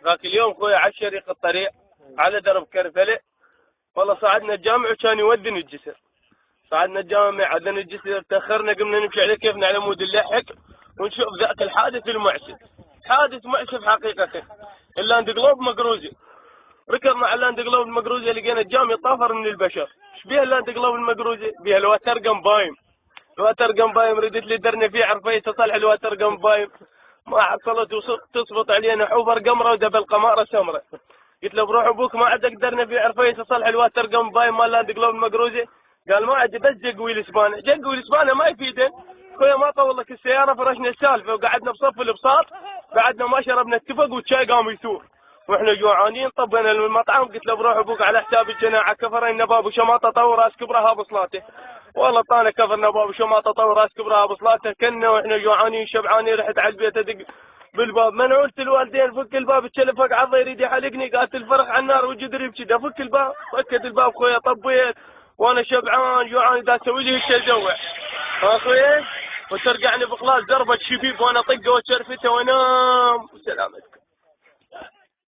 ذاك اليوم خويا على شريق الطريق على درب كرفله، والله صعدنا الجامع وكان يودن الجسر. صعدنا الجامع عدن الجسر، تاخرنا قمنا نمشي على كيفنا على مود اللحق ونشوف ذاك الحادث المعسف. حادث مؤسف حقيقة. اللاند جلوب مقروزي، ركبنا على اللاند جلوب المقروزي لقينا الجامع طافر من البشر. ايش بيها اللاند جلوب المقروزي؟ بيها الوتر قنبايم. الوتر قنبايم ردت لي درنا فيه عرفيه تصلح الوتر قنبايم، ما حصلت وتصفط علينا حوفر قمره ودبل قماره سمره. قلت له بروح ابوك ما عاد قدرنا في عرفيه تصلح الوتر قنبايم مال لاند جلوب المقروزي. قال ما عاد بس جقوي الاسبانه، جقوي الاسبانه ما يفيدن. خويا ما طول لك السياره، فرشنا السالفه وقعدنا بصف البساط، بعدنا ما شربنا التفق والشاي قام يثور واحنا جوعانين. طبينا المطعم، قلت له بروح ابوك على حساب الجماعه كفر النباب وشماطه طور راس كبرها بصلاته. والله طانا كفر نباب وشماطه طور راس كبرها بصلاته. كنا واحنا جوعانين شبعانين، رحت على البيت ادق بالباب، منعولت الوالدين فك الباب، التلفق عضه يريد يحلقني، قالت الفرخ على النار وجدري بكذا. فك الباب، فكت الباب خويا، طبيت وانا شبعان جوعان، دا اسوي لي التجوع اخويا، وترجعني بخلاص ضربة شبيب وانا طقه وشرفته وانام. سلامتك.